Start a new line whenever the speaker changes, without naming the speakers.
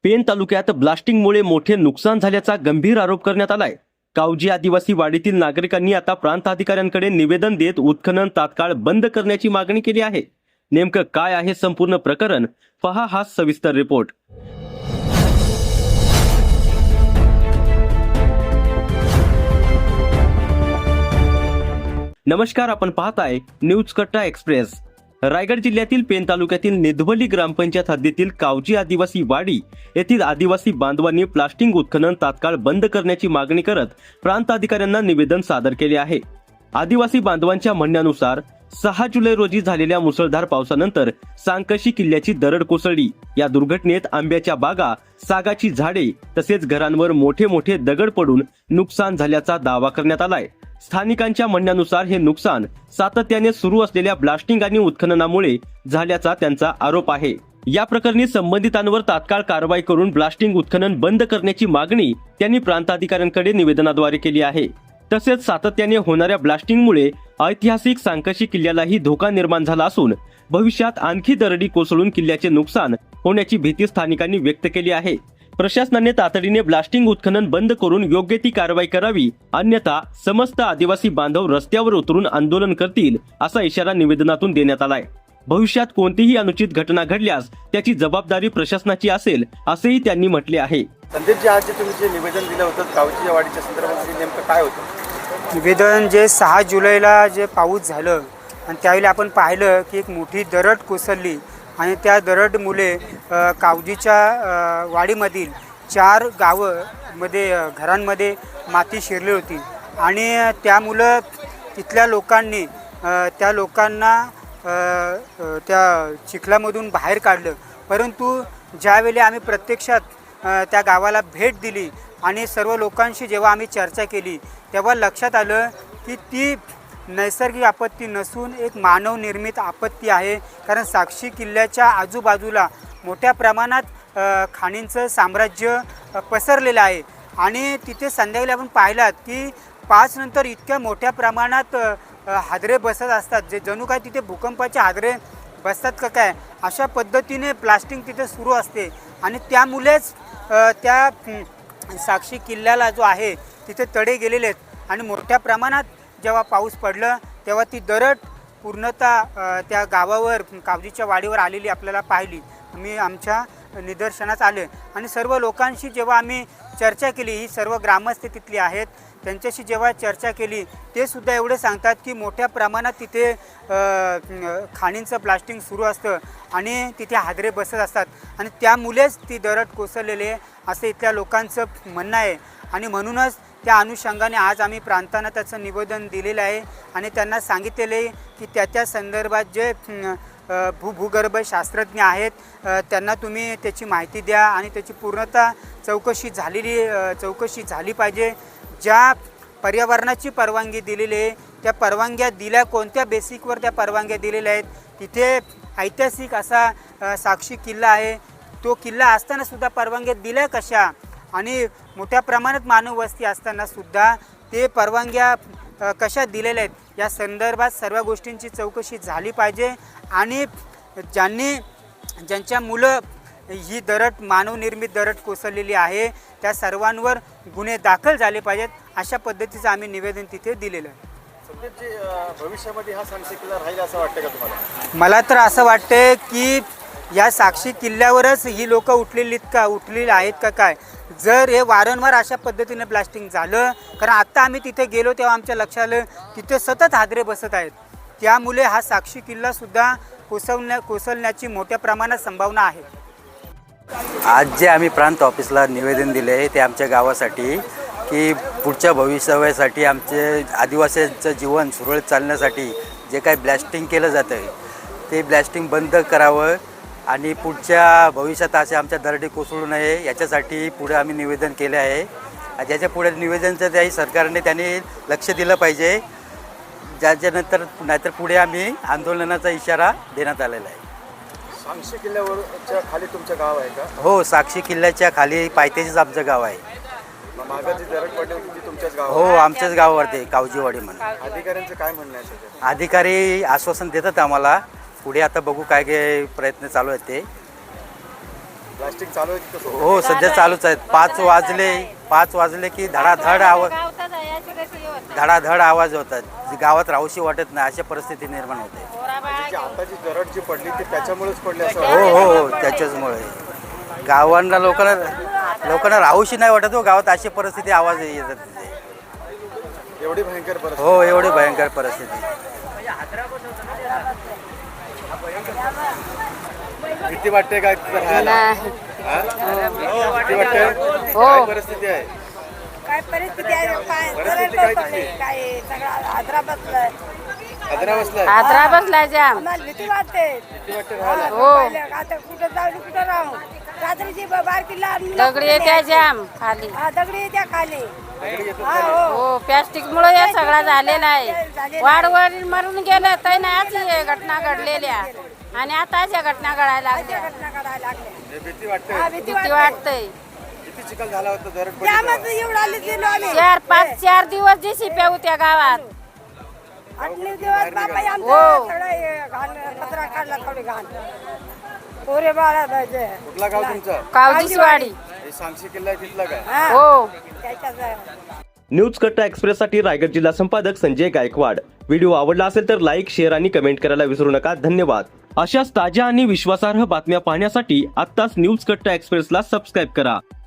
Pen तालुक्यात ब्लास्टिंगमुळे मोठे नुकसान झाल्याचा गंभीर आरोप करण्यात आलाय। कावजी आदिवासी वाडीतील नागरिकांनी आता प्रांत अधिकाऱ्यांकडे निवेदन देत उत्खनन तात्काळ बंद करण्याची मागणी केली आहे। नेमकं काय आहे संपूर्ण प्रकरण, पहा हा सविस्तर रिपोर्ट। नमस्कार, आपण पाहताय न्यूज कट्टा एक्सप्रेस। रायगड जिल्ह्यातील पेन तालुक्यातील निधवली ग्रामपंचायत हद्दीतील कावजी आदिवासी वाडी येथील आदिवासी बांधवांनी प्लास्टिक उत्खनन तात्काळ बंद करण्याची मागणी करत प्रांत अधिकाऱ्यांना निवेदन सादर केले आहे। आदिवासी बांधवांच्या म्हणण्यानुसार 6 जुलै रोजी झालेल्या मुसळधार पावसानंतर सांकशी किल्ल्याची दरड कोसळली। या दुर्घटनेत आंब्याच्या बागा, सागाची झाडे तसेच घरांवर मोठे मोठे दगड पडून नुकसान झाल्याचा दावा करण्यात आलाय। स्थानिकांच्या म्हणण्यानुसार हे नुकसान सातत्याने सुरू असलेल्या ब्लास्टिंग आणि उत्खननामुळे झाल्याचा त्यांचा आरोप आहे। या प्रकरणी संबंधितांवर तात्काळ कारवाई करून ब्लास्टिंग उत्खनन बंद करण्याची मागणी त्यांनी प्रांताधिकाऱ्यांकडे निवेदनाद्वारे केली आहे। तसेच सातत्याने होणाऱ्या ब्लास्टिंगमुळे ऐतिहासिक सांकशी किल्ल्यालाही धोका निर्माण झाला असून भविष्यात आणखी दरडी कोसळून किल्ल्याचे नुकसान होण्याची भीती स्थानिकांनी व्यक्त केली आहे। प्रशासनाने तातडीने ब्लास्टिंग उत्खनन बंद करून योग्य ती कारवाई करावी, अन्यथा समस्त आदिवासी बांधव रस्त्यावर उतरून आंदोलन करतील असा इशारा निवेदनातून देण्यात आलाय। भविष्यात कोणतीही अनुचित घटना घडल्यास त्याची जबाबदारी प्रशासनाची असेल असेही त्यांनी म्हटले आहे।
संदीपजी, आज जे तुम्ही जे निवेदन दिलं होतं कावजी वाडीच्या संदर्भात नेमकं काय होतं?
निवेदन जे 6 जुलैला जे पाऊस झालं आणि त्यावेळी आपण पाहिलं की एक मोठी दरड कोसळली आणि त्या दरडमुळे कावजीच्या वाडीमधील 4 गावांमध्ये घरांमध्ये माती शिरली होती आणि त्यामुळं तिथल्या लोकांनी त्या लोकांना त्या चिखलामधून बाहेर काढलं। परंतु ज्यावेळी आम्ही प्रत्यक्षात त्या गावाला भेट दिली आणि सर्व लोकांशी जेव्हा आम्ही चर्चा केली तेव्हा लक्षात आलं की ती नैसर्गिक आपत्ती नसून एक मानवनिर्मित आपत्ती आहे। कारण साक्षी किल्ल्याच्या आजूबाजूला मोठ्या प्रमाणात खाणींचं साम्राज्य पसरलेलं आहे आणि तिथे संध्याकाळी आपण पाहिलात की 5 नंतर इतक्या मोठ्या प्रमाणात हादरे बसत असतात, जे जणू काय तिथे भूकंपाचे हादरे बसतात का काय अशा पद्धतीने प्लास्टिंग तिथे सुरू असते आणि त्यामुळेच त्या साक्षी किल्ल्याला जो आहे तिथे तडे गेलेले आहेत आणि मोठ्या प्रमाणात जेव्हा पाऊस पडलं तेव्हा ती दरड पूर्णतः त्या गावावर कावजीच्या वाडीवर आलेली आपल्याला पाहिली। आम्ही आमच्या निदर्शनास आले आणि सर्व लोकांशी जेव्हा आम्ही चर्चा केली, ही सर्व ग्रामस्थ तिथली आहेत, त्यांच्याशी जेव्हा चर्चा केली ते सुद्धा एवढे सांगतात की मोठ्या प्रमाणात तिथे खाणींचं प्लास्टिंग सुरू असतं आणि तिथे हादरे बसत असतात आणि त्यामुळेच ती दरड कोसळलेली आहे असं इथल्या लोकांचं म्हणणं आहे। आणि म्हणूनच त्या अनुषंगाने आज आम्ही प्रांतांना त्याचं निवेदन दिलेलं आहे आणि त्यांना सांगितलेलं आहे की त्याच्या संदर्भात जे भूगर्भ शास्त्रज्ञ आहेत त्यांना तुम्ही त्याची माहिती द्या आणि त्याची पूर्णतः चौकशी झाली पाहिजे। ज्या पर्यावरणाची परवानगी दिलेली आहे त्या परवानग्या दिल्या कोणत्या बेसिकवर त्या परवानग्या दिलेल्या आहेत? तिथे ऐतिहासिक असा साक्षी किल्ला आहे, तो किल्ला असताना सुद्धा परवानग्या दिल्या कशा? आणि मोठ्या प्रमाणात मानव वस्ती असताना सुद्धा ते परवानग्या कशा दिलेल्या आहेत? या संदर्भात सर्व गोष्टींची चौकशी झाली पाहिजे आणि ज्यांच्यामुळं ही दरड मानवनिर्मित दरड कोसळलेली आहे त्या सर्वांवर गुन्हे दाखल झाले पाहिजेत, अशा पद्धतीचं आम्ही निवेदन तिथे दिलेलं आहे।
संदीपजी, भविष्यामध्ये हा साक्षी किल्ला राहील असं वाटतं का तुम्हाला?
मला तर असं वाटतं की या साक्षी किल्ल्यावरच ही लोक उठलेली आहेत का काय? जर हे वारंवार अशा पद्धतीने ब्लास्टिंग झालं, कारण आत्ता आम्ही तिथे गेलो तेव्हा आमच्या लक्षात आलं तिथे सतत हादरे बसत आहेत, त्यामुळे हा साक्षी किल्लासुद्धा कोसळण्याची मोठ्या प्रमाणात संभावना आहे।
आज जे आम्ही प्रांत ऑफिसला निवेदन दिले ते आमच्या गावासाठी की पुढच्या भविष्यासाठी आमचे आदिवासींचं जीवन सुरळीत चालण्यासाठी जे काही ब्लास्टिंग केलं जातं आहे ते ब्लास्टिंग बंद करावं आणि पुढच्या भविष्यात असे आमच्या दरडी कोसळू नये याच्यासाठी पुढे आम्ही निवेदन केले आहे। ज्याच्या पुढे निवेदनचं त्याही सरकारने त्यांनी लक्ष दिलं पाहिजे, ज्याच्यानंतर नाहीतर पुढे आम्ही आंदोलनाचा इशारा देण्यात आलेला आहे।
साक्षी किल्ल्यावरच्या खाली तुमचं गाव आहे का?
हो, साक्षी किल्ल्याच्या खाली पायथ्याशीच आमचं गाव आहे।
मागं जी दरड पडली होती ती तुमच्याच गाव?
हो, आमच्याच गावावरती कावजीवाडी म्हणून।
अधिकाऱ्यांचं काय म्हणणं आहे?
अधिकारी आश्वासन देतात आम्हाला, पुढे आता बघू काय काय प्रयत्न चालू आहेत ते।
प्लास्टिक चालू आहे कसं
हो सध्या चालूच आहेत. 5 वाजले की धडाधड आवाज होतात. गावात राहूशी वाटत नाही, अशा परिस्थिती निर्माण होते.
म्हणजे आता जी दरड जी पडली ती त्याच्यामुळेच पडली असं
हो
वाटतं.
हो हो त्याच्याचमुळे गावांना लोकांना राहूशी नाही वाटत हो. गावात अशी परिस्थिती आवाज येतात तिथे.
एवढी भयंकर परिस्थिती.
हो एवढी भयंकर परिस्थिती.
भीती वाटते काय तिथं राहायला? हा? भीती वाटते? काय परिस्थिती आहे?
काय परिस्थिती आहे
परिस्थिती काय तिथली?
काय सगळं आदरा बसलाय
आदरा बसलाय?
आदरा बसलाय जाम.
आम्हाला भीती वाटते
भीती वाटते राहायला?
आता कुठं जाऊ कुठं राहू रात्रीची बारकीला
दगडी येत्या जाम खाली.
दगडी येत्या खाली
दगडी येतात
हा,
खाली?
हो.
हो प्लॅस्टिक मुळे हे सगळं झालेलं आहे. वाढवड मरून गेलं तर नाही हे घटना घडलेल्या आणि आता अशा घटना घडायला लागल्या.
घटना घडायला लागल्या.
हे भीती वाटते?
हा, भीती
किती
वाटते.
वाटतंय.
किती चिखल झाला होता दरड पडली
त्यामध्ये
तेव्हा?
एवढं आले गेलो आम्ही
4 दिवस जीसीपी होत्या गावात.
8 दिवस बाबा
हो.
आमचं सगळं हे घाण कचरा काढला थोडी घाण पोरे बाळा जायचे
कुठला गाव तुमचं?
कावजीवाडी.
हे सांगशी किल्ला आहे तिथला काय?
हा.
हो
त्याच्यात
न्यूज कट्टा एक्सप्रेससाठी रायगड जिल्हा संपादक संजय गायकवाड. व्हिडिओ आवडला असेल तर लाईक, शेअर आणि कमेंट करायला विसरू नका. धन्यवाद. अशाच ताज्या आणि विश्वासार्ह बातम्या पाहण्यासाठी आत्ताच न्यूज कट्टा एक्सप्रेसला सबस्क्राईब करा.